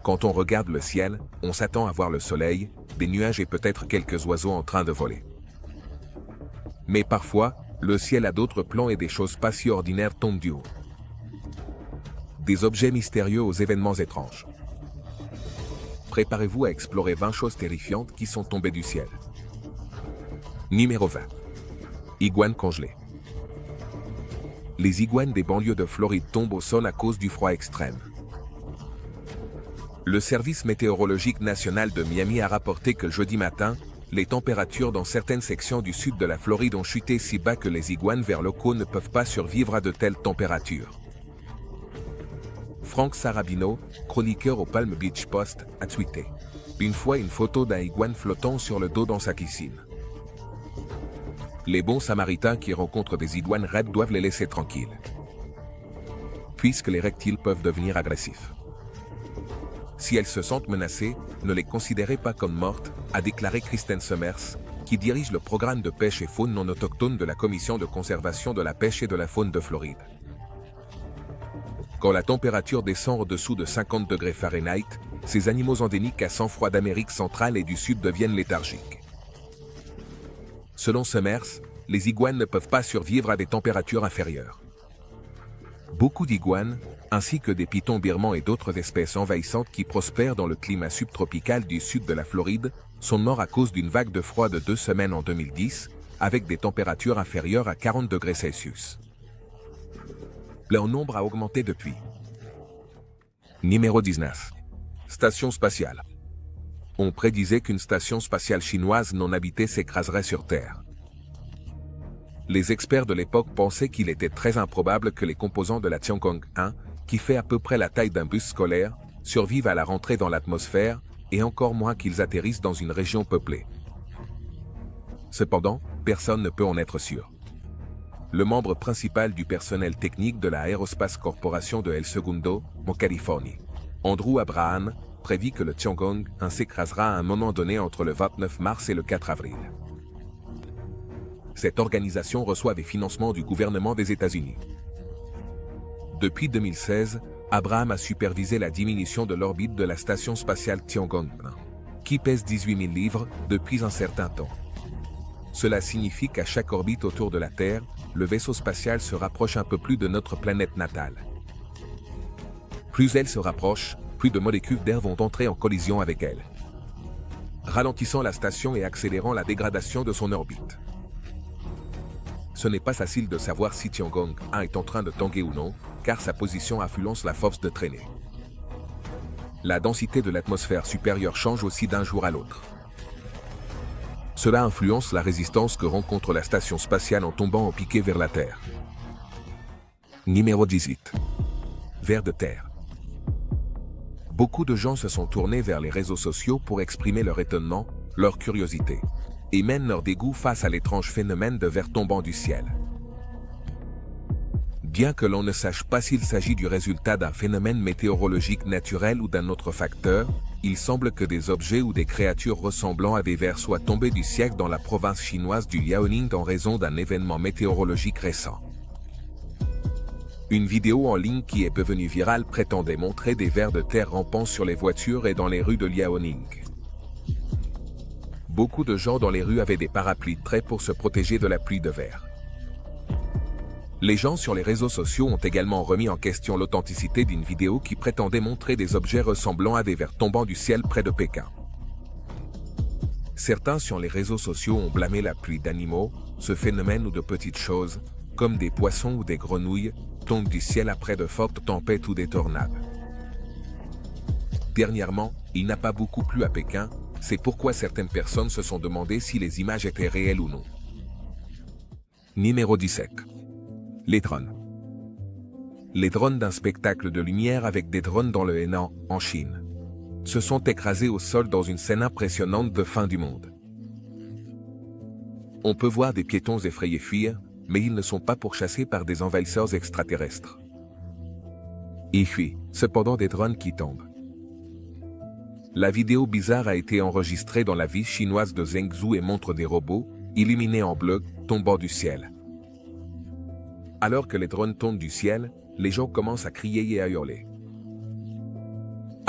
Quand on regarde le ciel, on s'attend à voir le soleil, des nuages et peut-être quelques oiseaux en train de voler. Mais parfois, le ciel a d'autres plans et des choses pas si ordinaires tombent du haut. Des objets mystérieux aux événements étranges. Préparez-vous à explorer 20 choses terrifiantes qui sont tombées du ciel. Numéro 20. Iguanes congelées. Les iguanes des banlieues de Floride tombent au sol à cause du froid extrême. Le service météorologique national de Miami a rapporté que jeudi matin, les températures dans certaines sections du sud de la Floride ont chuté si bas que les iguanes vers locaux ne peuvent pas survivre à de telles températures. Frank Sarabino, chroniqueur au Palm Beach Post, a tweeté une fois une photo d'un iguane flottant sur le dos dans sa piscine. Les bons samaritains qui rencontrent des iguanes raides doivent les laisser tranquilles, puisque les reptiles peuvent devenir agressifs. Si elles se sentent menacées, ne les considérez pas comme mortes, a déclaré Kristen Summers, qui dirige le programme de pêche et faune non autochtone de la Commission de conservation de la pêche et de la faune de Floride. Quand la température descend au-dessous de 50 degrés Fahrenheit, ces animaux endémiques à sang froid d'Amérique centrale et du Sud deviennent léthargiques. Selon Summers, les iguanes ne peuvent pas survivre à des températures inférieures. Beaucoup d'iguanes, ainsi que des pitons birmans et d'autres espèces envahissantes qui prospèrent dans le climat subtropical du sud de la Floride, sont morts à cause d'une vague de froid de 2 semaines en 2010, avec des températures inférieures à 40 degrés Celsius. Leur nombre a augmenté depuis. Numéro 19. Station spatiale. On prédisait qu'une station spatiale chinoise non habitée s'écraserait sur Terre. Les experts de l'époque pensaient qu'il était très improbable que les composants de la Tiangong 1, qui fait à peu près la taille d'un bus scolaire, survivent à la rentrée dans l'atmosphère, et encore moins qu'ils atterrissent dans une région peuplée. Cependant, personne ne peut en être sûr. Le membre principal du personnel technique de la Aerospace Corporation de El Segundo, en Californie, Andrew Abraham, prévit que le Tiangong 1 s'écrasera à un moment donné entre le 29 mars et le 4 avril. Cette organisation reçoit des financements du gouvernement des États-Unis. Depuis 2016, Abraham a supervisé la diminution de l'orbite de la station spatiale Tiangong 1, qui pèse 18 000 livres depuis un certain temps. Cela signifie qu'à chaque orbite autour de la Terre, le vaisseau spatial se rapproche un peu plus de notre planète natale. Plus elle se rapproche, plus de molécules d'air vont entrer en collision avec elle, ralentissant la station et accélérant la dégradation de son orbite. Ce n'est pas facile de savoir si Tiangong 1 est en train de tanguer ou non, car sa position influence la force de traînée. La densité de l'atmosphère supérieure change aussi d'un jour à l'autre. Cela influence la résistance que rencontre la station spatiale en tombant en piqué vers la Terre. Numéro 18. Vers de terre. Beaucoup de gens se sont tournés vers les réseaux sociaux pour exprimer leur étonnement, leur curiosité, et même leur dégoût face à l'étrange phénomène de vers tombant du ciel. Bien que l'on ne sache pas s'il s'agit du résultat d'un phénomène météorologique naturel ou d'un autre facteur, il semble que des objets ou des créatures ressemblant à des vers soient tombés du ciel dans la province chinoise du Liaoning en raison d'un événement météorologique récent. Une vidéo en ligne qui est devenue virale prétendait montrer des vers de terre rampant sur les voitures et dans les rues de Liaoning. Beaucoup de gens dans les rues avaient des parapluies de trait pour se protéger de la pluie de verre. Les gens sur les réseaux sociaux ont également remis en question l'authenticité d'une vidéo qui prétendait montrer des objets ressemblant à des vers tombant du ciel près de Pékin. Certains sur les réseaux sociaux ont blâmé la pluie d'animaux, ce phénomène ou de petites choses, comme des poissons ou des grenouilles, tombent du ciel après de fortes tempêtes ou des tornades. Dernièrement, il n'a pas beaucoup plu à Pékin, c'est pourquoi certaines personnes se sont demandé si les images étaient réelles ou non. Numéro 17. Les drones. Les drones d'un spectacle de lumière avec des drones dans le Henan, en Chine, se sont écrasés au sol dans une scène impressionnante de fin du monde. On peut voir des piétons effrayés fuir, mais ils ne sont pas pourchassés par des envahisseurs extraterrestres. Il fuit, cependant, des drones qui tombent. La vidéo bizarre a été enregistrée dans la ville chinoise de Zhengzhou et montre des robots, illuminés en bleu, tombant du ciel. Alors que les drones tombent du ciel, les gens commencent à crier et à hurler.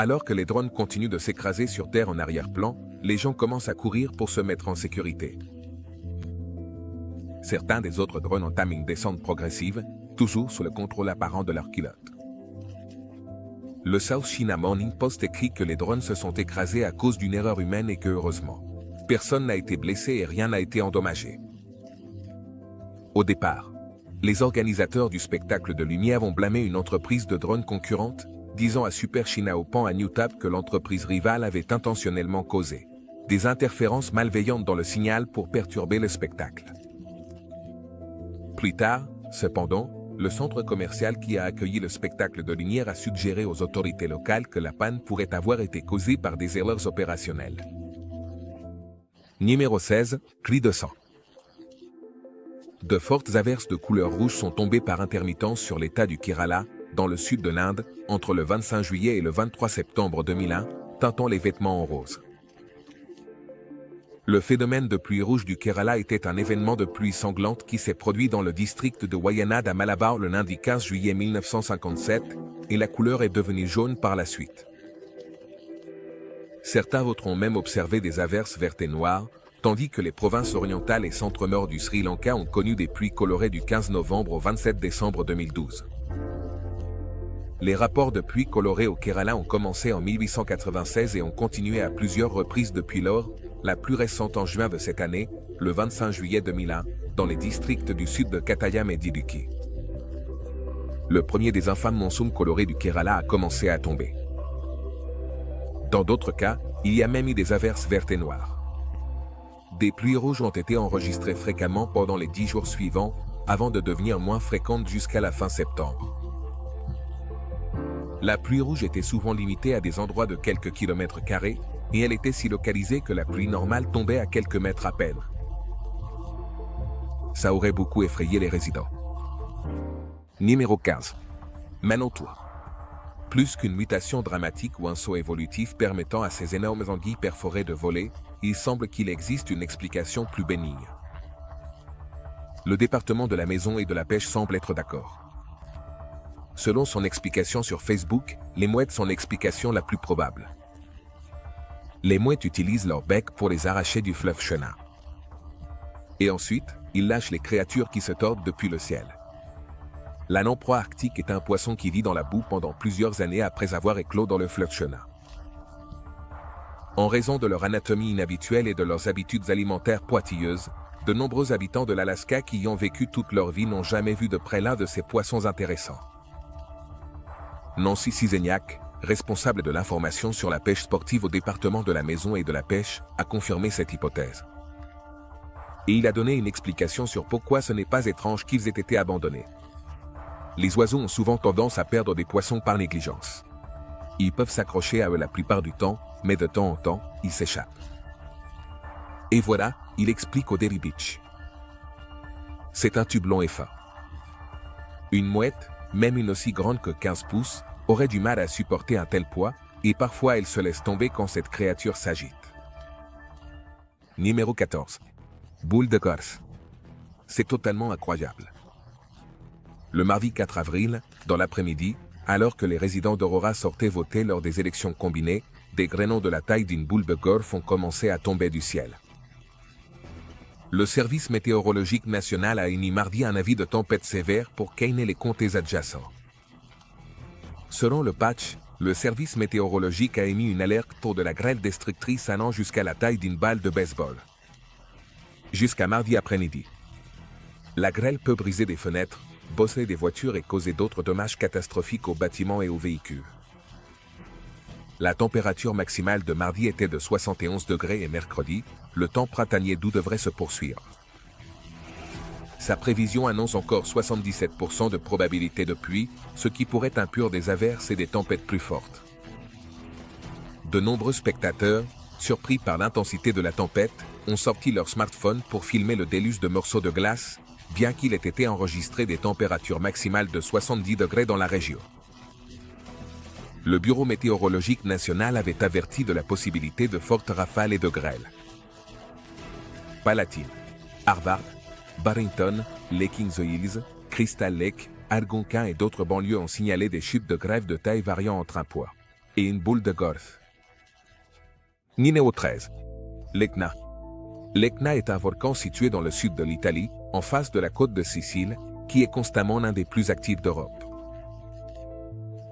Alors que les drones continuent de s'écraser sur Terre en arrière-plan, les gens commencent à courir pour se mettre en sécurité. Certains des autres drones entament une descente progressive, toujours sous le contrôle apparent de leur pilote. Le South China Morning Post écrit que les drones se sont écrasés à cause d'une erreur humaine et que, heureusement, personne n'a été blessé et rien n'a été endommagé. Au départ, les organisateurs du spectacle de lumière ont blâmé une entreprise de drones concurrente, disant à Super Chinaopan à Newtap que l'entreprise rivale avait intentionnellement causé des interférences malveillantes dans le signal pour perturber le spectacle. Plus tard, cependant, le centre commercial qui a accueilli le spectacle de lumière a suggéré aux autorités locales que la panne pourrait avoir été causée par des erreurs opérationnelles. Numéro 16, cri de sang. De fortes averses de couleur rouge sont tombées par intermittence sur l'État du Kerala, dans le sud de l'Inde, entre le 25 juillet et le 23 septembre 2001, teintant les vêtements en rose. Le phénomène de pluie rouge du Kerala était un événement de pluie sanglante qui s'est produit dans le district de Wayanad à Malabar le lundi 15 juillet 1957, et la couleur est devenue jaune par la suite. Certains autres ont même observé des averses vertes et noires, tandis que les provinces orientales et centre-nord du Sri Lanka ont connu des pluies colorées du 15 novembre au 27 décembre 2012. Les rapports de pluie colorée au Kerala ont commencé en 1896 et ont continué à plusieurs reprises depuis lors, la plus récente en juin de cette année, le 25 juillet 2001, dans les districts du sud de Kottayam et d'Idukki. Le premier des infâmes monsons colorés du Kerala a commencé à tomber. Dans d'autres cas, il y a même eu des averses vertes et noires. Des pluies rouges ont été enregistrées fréquemment pendant les 10 jours suivants, avant de devenir moins fréquentes jusqu'à la fin septembre. La pluie rouge était souvent limitée à des endroits de quelques kilomètres carrés, et elle était si localisée que la pluie normale tombait à quelques mètres à peine. Ça aurait beaucoup effrayé les résidents. Numéro 15. Manontoua. Plus qu'une mutation dramatique ou un saut évolutif permettant à ces énormes anguilles perforées de voler, il semble qu'il existe une explication plus bénigne. Le département de la maison et de la pêche semble être d'accord. Selon son explication sur Facebook, les mouettes sont l'explication la plus probable. Les mouettes utilisent leur bec pour les arracher du fleuve Chenab. Et ensuite, ils lâchent les créatures qui se tordent depuis le ciel. La lamproie arctique est un poisson qui vit dans la boue pendant plusieurs années après avoir éclos dans le fleuve Chenab. En raison de leur anatomie inhabituelle et de leurs habitudes alimentaires pointilleuses, de nombreux habitants de l'Alaska qui y ont vécu toute leur vie n'ont jamais vu de près l'un de ces poissons intéressants. Nancy Cizeniak, responsable de l'information sur la pêche sportive au département de la maison et de la pêche, a confirmé cette hypothèse. Et il a donné une explication sur pourquoi ce n'est pas étrange qu'ils aient été abandonnés. Les oiseaux ont souvent tendance à perdre des poissons par négligence. Ils peuvent s'accrocher à eux la plupart du temps, mais de temps en temps, ils s'échappent. Et voilà, il explique au Daily Beach. C'est un tube long et fin. Une mouette, même une aussi grande que 15 pouces, aurait du mal à supporter un tel poids, et parfois elle se laisse tomber quand cette créature s'agite. Numéro 14. Boule de Corse. C'est totalement incroyable. Le mardi 4 avril, dans l'après-midi, alors que les résidents d'Aurora sortaient voter lors des élections combinées, des grenons de la taille d'une boule de golf ont commencé à tomber du ciel. Le service météorologique national a émis mardi un avis de tempête sévère pour Kane et les comtés adjacents. Selon le patch, le service météorologique a émis une alerte pour de la grêle destructrice allant jusqu'à la taille d'une balle de baseball. Jusqu'à mardi après-midi. La grêle peut briser des fenêtres, bosser des voitures et causer d'autres dommages catastrophiques aux bâtiments et aux véhicules. La température maximale de mardi était de 71 degrés et mercredi, le temps printanier doux devrait se poursuivre. Sa prévision annonce encore 77% de probabilité de pluie, ce qui pourrait inclure des averses et des tempêtes plus fortes. De nombreux spectateurs, surpris par l'intensité de la tempête, ont sorti leur smartphone pour filmer le déluge de morceaux de glace, bien qu'il ait été enregistré des températures maximales de 70 degrés dans la région. Le Bureau météorologique national avait averti de la possibilité de fortes rafales et de grêle. Palatine, Harvard, Barrington, Lake in the Hills, Crystal Lake, Algonquin et d'autres banlieues ont signalé des chutes de grève de taille variant entre un poids et une boule de golf. Numéro 13. L'Etna. L'Etna est un volcan situé dans le sud de l'Italie, en face de la côte de Sicile, qui est constamment l'un des plus actifs d'Europe.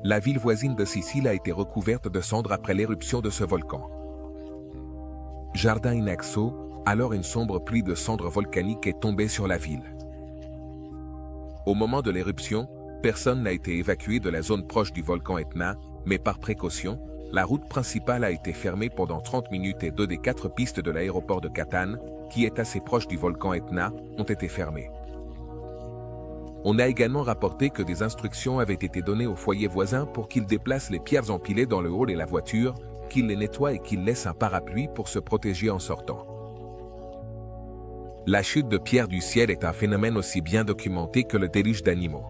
La ville voisine de Sicile a été recouverte de cendres après l'éruption de ce volcan. Jardin in Exo, alors une sombre pluie de cendres volcaniques est tombée sur la ville. Au moment de l'éruption, personne n'a été évacué de la zone proche du volcan Etna, mais par précaution, la route principale a été fermée pendant 30 minutes et 2 des 4 pistes de l'aéroport de Catane, qui est assez proche du volcan Etna, ont été fermées. On a également rapporté que des instructions avaient été données aux foyers voisins pour qu'ils déplacent les pierres empilées dans le hall et la voiture, qu'ils les nettoient et qu'ils laissent un parapluie pour se protéger en sortant. La chute de pierres du ciel est un phénomène aussi bien documenté que le déluge d'animaux.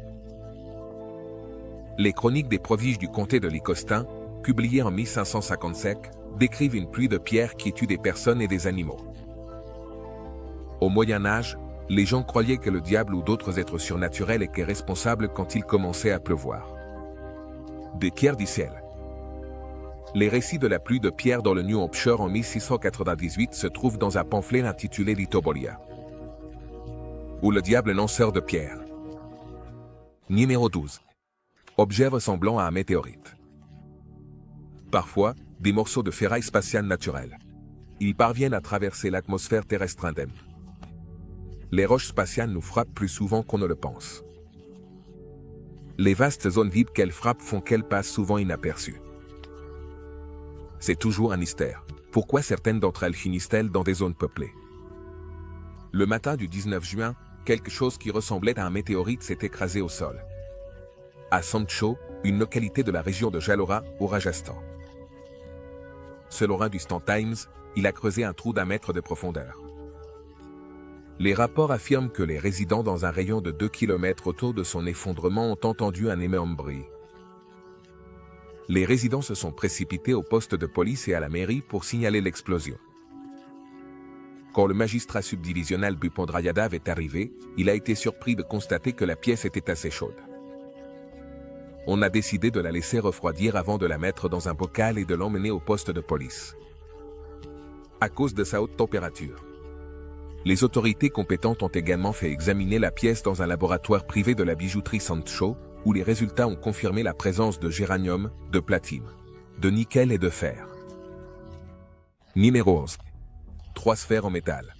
Les chroniques des prodiges du comté de Licostin, publiées en 1557, décrivent une pluie de pierres qui tue des personnes et des animaux. Au Moyen Âge, les gens croyaient que le diable ou d'autres êtres surnaturels étaient responsables quand il commençait à pleuvoir. Des pierres du ciel. Les récits de la pluie de pierres dans le New Hampshire en 1698 se trouvent dans un pamphlet intitulé Litobolia. Ou le diable lanceur de pierres. Numéro 12. Objet ressemblant à un météorite. Parfois, des morceaux de ferraille spatiale naturelle. Ils parviennent à traverser l'atmosphère terrestre indemne. Les roches spatiales nous frappent plus souvent qu'on ne le pense. Les vastes zones vides qu'elles frappent font qu'elles passent souvent inaperçues. C'est toujours un mystère. Pourquoi certaines d'entre elles finissent-elles dans des zones peuplées? Le matin du 19 juin, quelque chose qui ressemblait à un météorite s'est écrasé au sol. À Sancho, une localité de la région de Jalora, au Rajasthan. Selon Hindustan Times, il a creusé un trou d'1 mètre de profondeur. Les rapports affirment que les résidents dans un rayon de 2 km autour de son effondrement ont entendu un énorme bruit. Les résidents se sont précipités au poste de police et à la mairie pour signaler l'explosion. Quand le magistrat subdivisional Bupondrayadav est arrivé, il a été surpris de constater que la pièce était assez chaude. On a décidé de la laisser refroidir avant de la mettre dans un bocal et de l'emmener au poste de police. À cause de sa haute température. Les autorités compétentes ont également fait examiner la pièce dans un laboratoire privé de la bijouterie Sancho, où les résultats ont confirmé la présence de géranium, de platine, de nickel et de fer. Numéro 11. 3 sphères en métal.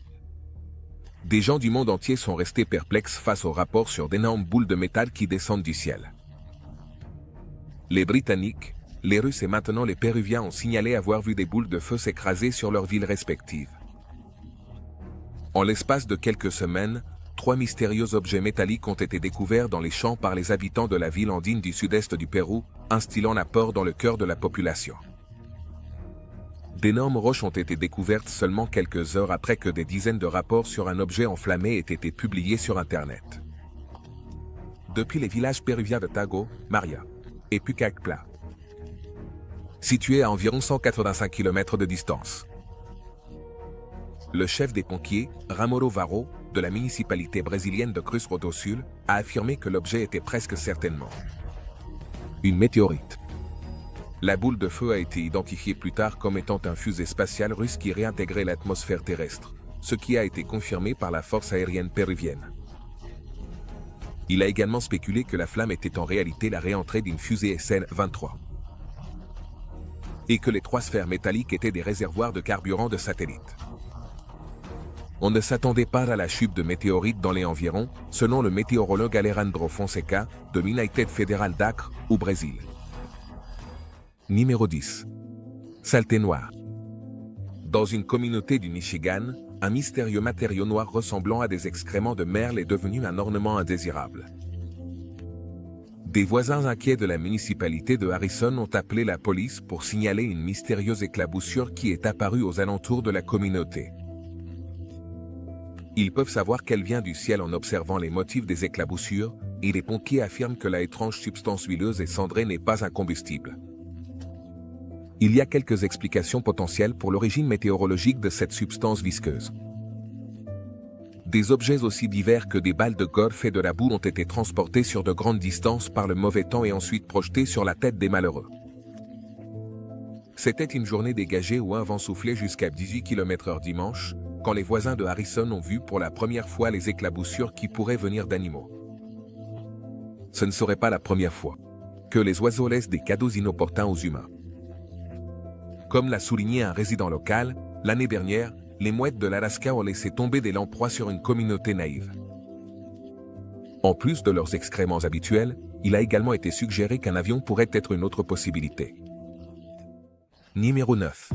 Des gens du monde entier sont restés perplexes face au rapport sur d'énormes boules de métal qui descendent du ciel. Les Britanniques, les Russes et maintenant les Péruviens ont signalé avoir vu des boules de feu s'écraser sur leurs villes respectives. En l'espace de quelques semaines, 3 mystérieux objets métalliques ont été découverts dans les champs par les habitants de la ville andine du sud-est du Pérou, instillant la peur dans le cœur de la population. D'énormes roches ont été découvertes seulement quelques heures après que des dizaines de rapports sur un objet enflammé aient été publiés sur Internet. Depuis les villages péruviens de Tago, Maria et Pucallpa, situés à environ 185 km de distance. Le chef des pompiers, Ramiro Varro, de la municipalité brésilienne de Cruz do Sul, a affirmé que l'objet était presque certainement une météorite. La boule de feu a été identifiée plus tard comme étant un fusée spatial russe qui réintégrait l'atmosphère terrestre, ce qui a été confirmé par la force aérienne péruvienne. Il a également spéculé que la flamme était en réalité la réentrée d'une fusée SN-23 et que les 3 sphères métalliques étaient des réservoirs de carburant de satellites. On ne s'attendait pas à la chute de météorites dans les environs, selon le météorologue Alejandro Fonseca, de l'United Federal d'Acre, au Brésil. Numéro 10. Saleté noire. Dans une communauté du Michigan, un mystérieux matériau noir ressemblant à des excréments de merle est devenu un ornement indésirable. Des voisins inquiets de la municipalité de Harrison ont appelé la police pour signaler une mystérieuse éclaboussure qui est apparue aux alentours de la communauté. Ils peuvent savoir qu'elle vient du ciel en observant les motifs des éclaboussures, et les pompiers affirment que la étrange substance huileuse et cendrée n'est pas un combustible. Il y a quelques explications potentielles pour l'origine météorologique de cette substance visqueuse. Des objets aussi divers que des balles de golf et de la boue ont été transportés sur de grandes distances par le mauvais temps et ensuite projetés sur la tête des malheureux. C'était une journée dégagée où un vent soufflait jusqu'à 18 km/h dimanche, quand les voisins de Harrison ont vu pour la première fois les éclaboussures qui pourraient venir d'animaux. Ce ne serait pas la première fois que les oiseaux laissent des cadeaux inopportuns aux humains. Comme l'a souligné un résident local, l'année dernière, les mouettes de l'Alaska ont laissé tomber des lamproies sur une communauté naïve. En plus de leurs excréments habituels, il a également été suggéré qu'un avion pourrait être une autre possibilité. Numéro 9.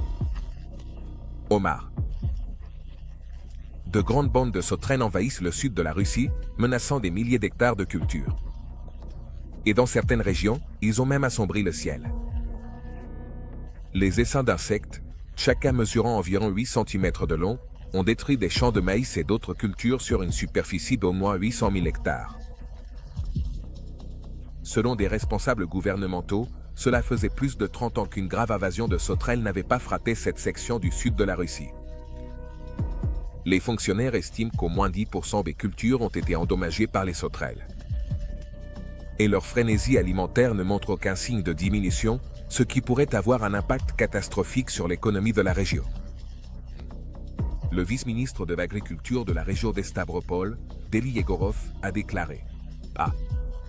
Homard. De grandes bandes de sauterelles envahissent le sud de la Russie, menaçant des milliers d'hectares de cultures. Et dans certaines régions, ils ont même assombri le ciel. Les essaims d'insectes, chacun mesurant environ 8 cm de long, ont détruit des champs de maïs et d'autres cultures sur une superficie d'au moins 800 000 hectares. Selon des responsables gouvernementaux, cela faisait plus de 30 ans qu'une grave invasion de sauterelles n'avait pas frappé cette section du sud de la Russie. Les fonctionnaires estiment qu'au moins 10% des cultures ont été endommagées par les sauterelles. Et leur frénésie alimentaire ne montre aucun signe de diminution, ce qui pourrait avoir un impact catastrophique sur l'économie de la région. Le vice-ministre de l'Agriculture de la région d'Stavropol, Deli Yegorov, a déclaré à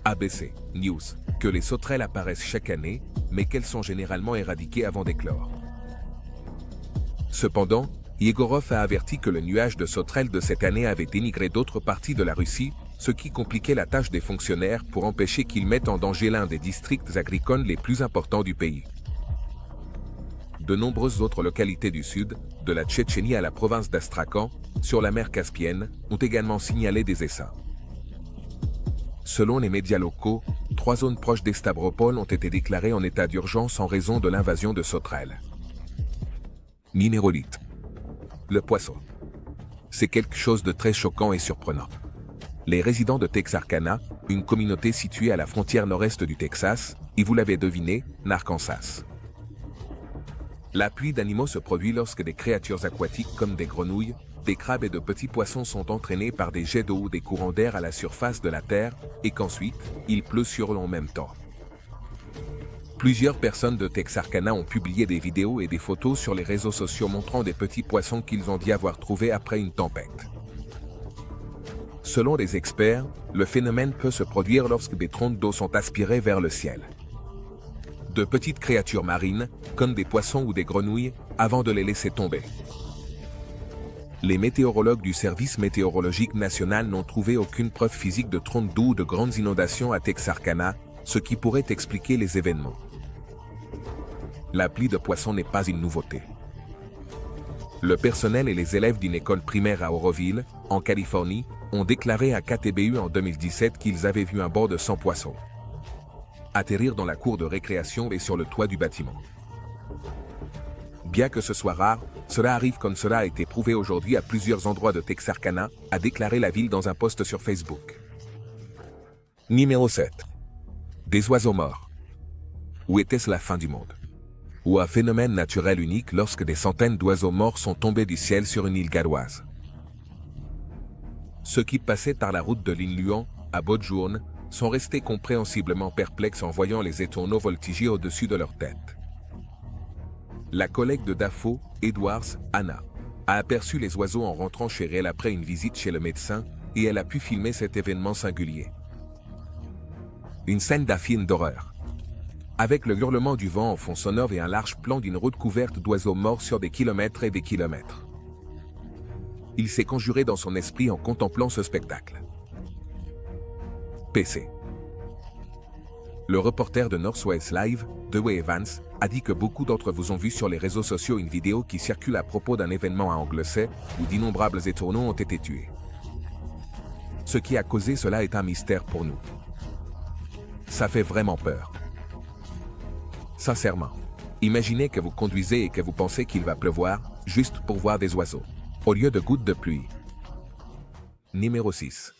ABC News que les sauterelles apparaissent chaque année, mais qu'elles sont généralement éradiquées avant d'éclore. Cependant, Yegorov a averti que le nuage de sauterelles de cette année avait dénigré d'autres parties de la Russie, ce qui compliquait la tâche des fonctionnaires pour empêcher qu'ils mettent en danger l'un des districts agricoles les plus importants du pays. De nombreuses autres localités du sud, de la Tchétchénie à la province d'Astrakhan, sur la mer Caspienne, ont également signalé des essaims. Selon les médias locaux, 3 zones proches d'Stavropol ont été déclarées en état d'urgence en raison de l'invasion de sauterelles. Numéro 8. Le poisson. C'est quelque chose de très choquant et surprenant. Les résidents de Texarkana, une communauté située à la frontière nord-est du Texas, et vous l'avez deviné, n'Arkansas. La pluie d'animaux se produit lorsque des créatures aquatiques comme des grenouilles, des crabes et de petits poissons sont entraînés par des jets d'eau ou des courants d'air à la surface de la Terre, et qu'ensuite, il pleut sur eux en même temps. Plusieurs personnes de Texarkana ont publié des vidéos et des photos sur les réseaux sociaux montrant des petits poissons qu'ils ont dit avoir trouvés après une tempête. Selon les experts, le phénomène peut se produire lorsque des trompes d'eau sont aspirées vers le ciel. De petites créatures marines, comme des poissons ou des grenouilles, avant de les laisser tomber. Les météorologues du Service météorologique national n'ont trouvé aucune preuve physique de trompes d'eau ou de grandes inondations à Texarkana, ce qui pourrait expliquer les événements. La pluie de poissons n'est pas une nouveauté. Le personnel et les élèves d'une école primaire à Oroville, en Californie, ont déclaré à KTBU en 2017 qu'ils avaient vu un banc de 100 poissons atterrir dans la cour de récréation et sur le toit du bâtiment. Bien que ce soit rare, cela arrive comme cela a été prouvé aujourd'hui à plusieurs endroits de Texarkana, a déclaré la ville dans un post sur Facebook. Numéro 7. Des oiseaux morts. Ou était-ce la fin du monde? Ou un phénomène naturel unique lorsque des centaines d'oiseaux morts sont tombés du ciel sur une île galloise. Ceux qui passaient par la route de l'île Luan, à Bodjourne, sont restés compréhensiblement perplexes en voyant les étourneaux voltiger au-dessus de leur tête. La collègue de Dafoe, Edwards, Anna, a aperçu les oiseaux en rentrant chez elle après une visite chez le médecin et elle a pu filmer cet événement singulier. Une scène d'un film d'horreur. Avec le hurlement du vent en fond sonore et un large plan d'une route couverte d'oiseaux morts sur des kilomètres et des kilomètres. Il s'est conjuré dans son esprit en contemplant ce spectacle. PC. Le reporter de Northwest Live, Dewey Evans, a dit que beaucoup d'entre vous ont vu sur les réseaux sociaux une vidéo qui circule à propos d'un événement à Anglesey où d'innombrables étourneaux ont été tués. Ce qui a causé cela est un mystère pour nous. Ça fait vraiment peur. Sincèrement, imaginez que vous conduisez et que vous pensez qu'il va pleuvoir, juste pour voir des oiseaux, au lieu de gouttes de pluie. Numéro 6.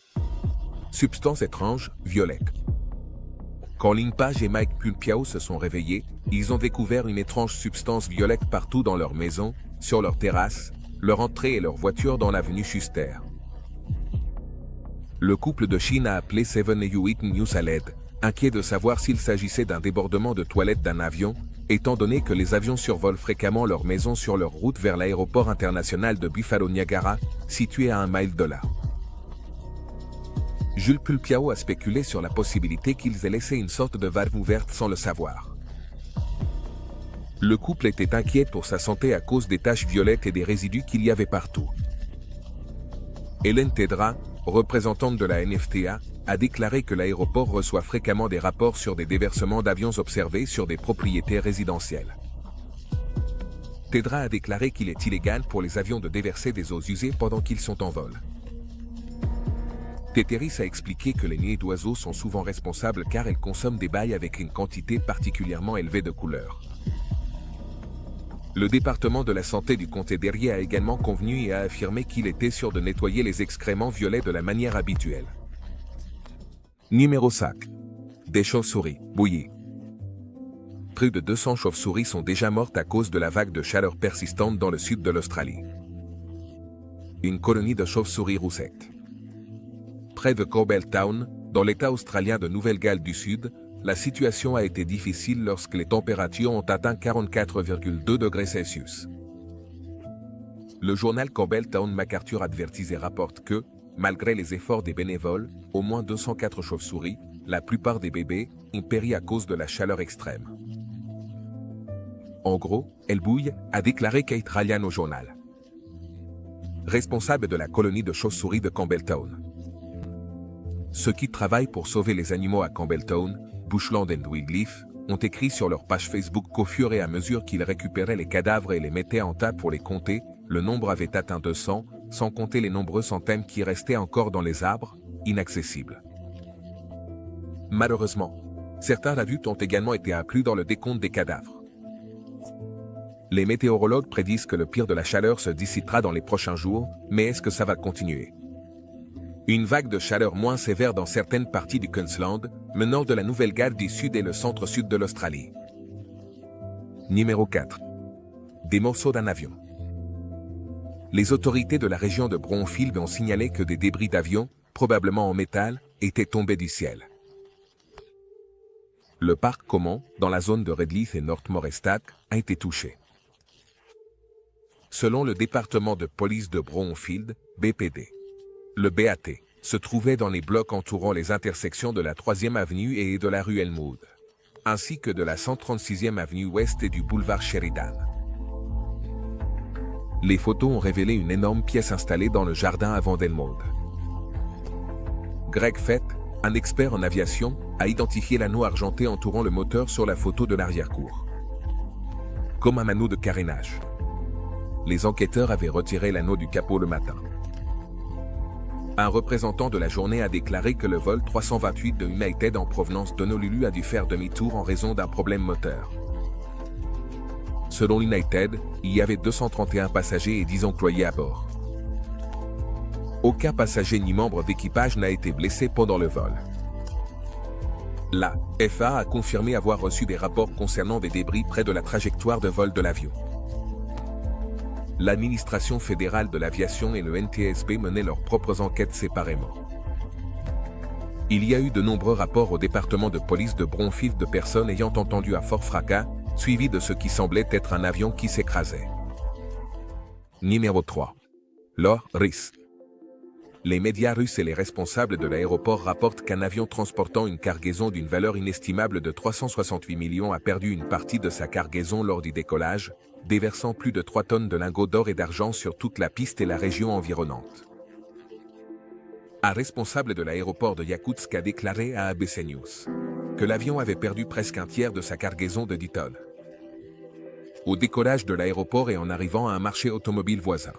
Substance étrange, violette. Quand Ling Page et Mike Pulpiao se sont réveillés, ils ont découvert une étrange substance violette partout dans leur maison, sur leur terrasse, leur entrée et leur voiture dans l'avenue Schuster. Le couple de Chine a appelé 7 8 News à l'aide, inquiet de savoir s'il s'agissait d'un débordement de toilettes d'un avion, étant donné que les avions survolent fréquemment leurs maisons sur leur route vers l'aéroport international de Buffalo-Niagara, situé à 1 mile de là. Jules Pulpiao a spéculé sur la possibilité qu'ils aient laissé une sorte de valve ouverte sans le savoir. Le couple était inquiet pour sa santé à cause des taches violettes et des résidus qu'il y avait partout. Hélène Tedra, représentante de la NFTA, a déclaré que l'aéroport reçoit fréquemment des rapports sur des déversements d'avions observés sur des propriétés résidentielles. Tedra a déclaré qu'il est illégal pour les avions de déverser des eaux usées pendant qu'ils sont en vol. Teteris a expliqué que les nids d'oiseaux sont souvent responsables car elles consomment des bailles avec une quantité particulièrement élevée de couleurs. Le département de la santé du comté d'Erie a également convenu et a affirmé qu'il était sûr de nettoyer les excréments violets de la manière habituelle. Numéro 5. Des chauves-souris, bouillies. Plus de 200 chauves-souris sont déjà mortes à cause de la vague de chaleur persistante dans le sud de l'Australie. Une colonie de chauves-souris roussettes. Près de Campbelltown, dans l'État australien de Nouvelle-Galles du Sud, la situation a été difficile lorsque les températures ont atteint 44,2 degrés Celsius. Le journal Campbelltown MacArthur Advertise rapporte que, malgré les efforts des bénévoles, au moins 204 chauves-souris, la plupart des bébés, ont péri à cause de la chaleur extrême. En gros, elles bouillent, a déclaré Kate Ryan au journal. Responsable de la colonie de chauves-souris de Campbelltown. Ceux qui travaillent pour sauver les animaux à Campbelltown, Bushland et Wigleaf, ont écrit sur leur page Facebook qu'au fur et à mesure qu'ils récupéraient les cadavres et les mettaient en tas pour les compter, le nombre avait atteint 200, sans compter les nombreux centaines qui restaient encore dans les arbres, inaccessibles. Malheureusement, certains adultes ont également été inclus dans le décompte des cadavres. Les météorologues prédisent que le pire de la chaleur se dissipera dans les prochains jours, mais est-ce que ça va continuer? Une vague de chaleur moins sévère dans certaines parties du Queensland, le nord de la Nouvelle-Galles du Sud et le centre-sud de l'Australie. Numéro 4. Des morceaux d'un avion. Les autorités de la région de Bromfield ont signalé que des débris d'avions, probablement en métal, étaient tombés du ciel. Le parc Common, dans la zone de Redleaf et North Morestack, a été touché. Selon le département de police de Bromfield, BPD, le BAT, se trouvait dans les blocs entourant les intersections de la 3e avenue et de la rue Elmwood, ainsi que de la 136e avenue ouest et du boulevard Sheridan. Les photos ont révélé une énorme pièce installée dans le jardin avant d'Elmwood. Greg Fett, un expert en aviation, a identifié l'anneau argenté entourant le moteur sur la photo de l'arrière-cour, comme un anneau de carénage. Les enquêteurs avaient retiré l'anneau du capot le matin. Un représentant de la journée a déclaré que le vol 328 de United en provenance d'Honolulu a dû faire demi-tour en raison d'un problème moteur. Selon United, il y avait 231 passagers et 10 employés à bord. Aucun passager ni membre d'équipage n'a été blessé pendant le vol. La FAA a confirmé avoir reçu des rapports concernant des débris près de la trajectoire de vol de l'avion. L'administration fédérale de l'aviation et le NTSB menaient leurs propres enquêtes séparément. Il y a eu de nombreux rapports au département de police de Bromfield de personnes ayant entendu un fort fracas, suivi de ce qui semblait être un avion qui s'écrasait. Numéro 3. Lor Ris. Les médias russes et les responsables de l'aéroport rapportent qu'un avion transportant une cargaison d'une valeur inestimable de 368 millions a perdu une partie de sa cargaison lors du décollage, déversant plus de 3 tonnes de lingots d'or et d'argent sur toute la piste et la région environnante. Un responsable de l'aéroport de Yakoutsk a déclaré à ABC News que l'avion avait perdu presque un tiers de sa cargaison de 10 tonnes au décollage de l'aéroport et en arrivant à un marché automobile voisin.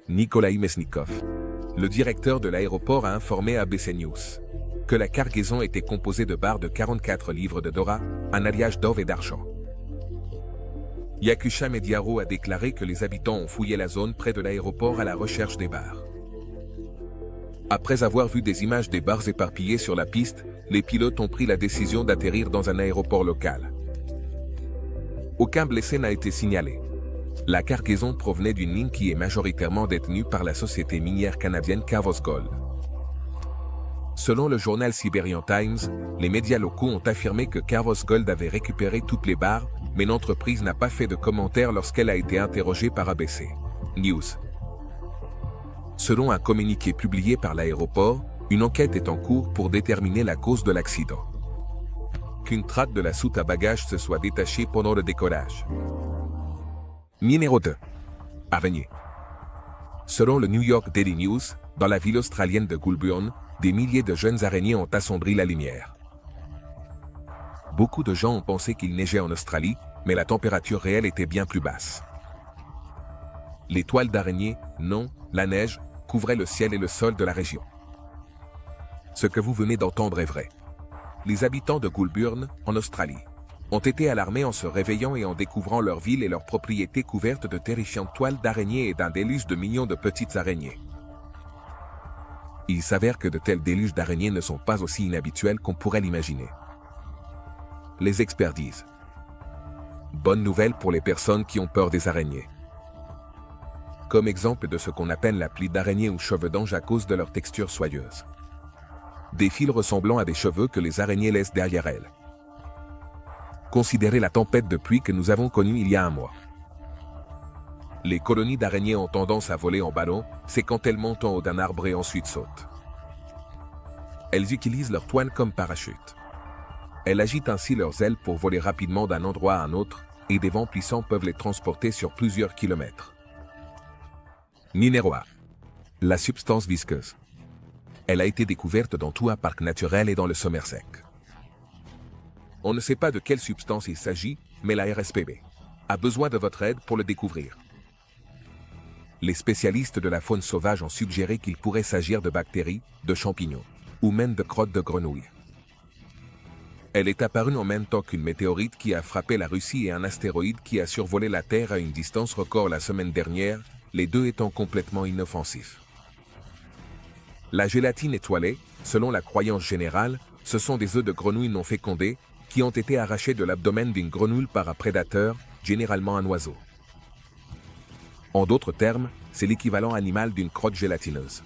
Nikolai Mesnikov, le directeur de l'aéroport, a informé ABC News que la cargaison était composée de barres de 44 livres de Dora, un alliage d'or et d'argent. Yakusha Mediaro a déclaré que les habitants ont fouillé la zone près de l'aéroport à la recherche des barres. Après avoir vu des images des barres éparpillées sur la piste, les pilotes ont pris la décision d'atterrir dans un aéroport local. Aucun blessé n'a été signalé. La cargaison provenait d'une mine qui est majoritairement détenue par la société minière canadienne Kavos Gold. Selon le journal Siberian Times, les médias locaux ont affirmé que Carvos Gold avait récupéré toutes les barres, mais l'entreprise n'a pas fait de commentaires lorsqu'elle a été interrogée par ABC News. Selon un communiqué publié par l'aéroport, une enquête est en cours pour déterminer la cause de l'accident. Qu'une trappe de la soute à bagages se soit détachée pendant le décollage. Numéro 2. Araignée. Selon le New York Daily News, dans la ville australienne de Goulburn, des milliers de jeunes araignées ont assombri la lumière. Beaucoup de gens ont pensé qu'il neigeait en Australie, mais la température réelle était bien plus basse. Les toiles d'araignées, non, la neige, couvraient le ciel et le sol de la région. Ce que vous venez d'entendre est vrai. Les habitants de Goulburn, en Australie, ont été alarmés en se réveillant et en découvrant leur ville et leurs propriétés couvertes de terrifiantes toiles d'araignées et d'un déluge de millions de petites araignées. Il s'avère que de tels déluges d'araignées ne sont pas aussi inhabituels qu'on pourrait l'imaginer. Les experts disent: bonne nouvelle pour les personnes qui ont peur des araignées. Comme exemple de ce qu'on appelle la plie d'araignée ou cheveux d'ange à cause de leur texture soyeuse. Des fils ressemblant à des cheveux que les araignées laissent derrière elles. Considérez la tempête de pluie que nous avons connue il y a un mois. Les colonies d'araignées ont tendance à voler en ballon, c'est quand elles montent en haut d'un arbre et ensuite sautent. Elles utilisent leurs toiles comme parachute. Elles agitent ainsi leurs ailes pour voler rapidement d'un endroit à un autre, et des vents puissants peuvent les transporter sur plusieurs kilomètres. Numéro 1. La substance visqueuse. Elle a été découverte dans tout un parc naturel et dans le Somerset. On ne sait pas de quelle substance il s'agit, mais la RSPB a besoin de votre aide pour le découvrir. Les spécialistes de la faune sauvage ont suggéré qu'il pourrait s'agir de bactéries, de champignons, ou même de crottes de grenouilles. Elle est apparue en même temps qu'une météorite qui a frappé la Russie et un astéroïde qui a survolé la Terre à une distance record la semaine dernière, les deux étant complètement inoffensifs. La gélatine étoilée, selon la croyance générale, ce sont des œufs de grenouille non fécondés qui ont été arrachés de l'abdomen d'une grenouille par un prédateur, généralement un oiseau. En d'autres termes, c'est l'équivalent animal d'une crotte gélatineuse.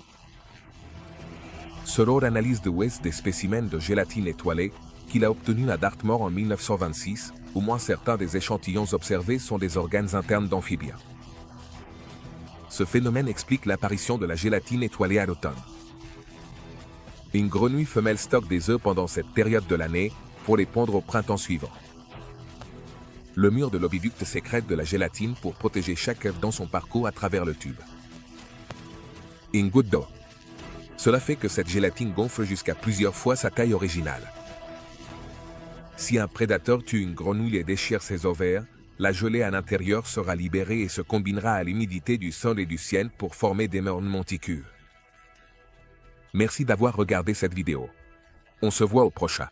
Selon l'analyse de West des spécimens de gélatine étoilée qu'il a obtenue à Dartmoor en 1926, au moins certains des échantillons observés sont des organes internes d'amphibiens. Ce phénomène explique l'apparition de la gélatine étoilée à l'automne. Une grenouille femelle stocke des œufs pendant cette période de l'année pour les pondre au printemps suivant. Le mur de l'oviducte sécrète de la gélatine pour protéger chaque œuf dans son parcours à travers le tube. Une goutte d'eau. Cela fait que cette gélatine gonfle jusqu'à plusieurs fois sa taille originale. Si un prédateur tue une grenouille et déchire ses ovaires, la gelée à l'intérieur sera libérée et se combinera à l'humidité du sol et du ciel pour former des mornes monticules. Merci d'avoir regardé cette vidéo. On se voit au prochain.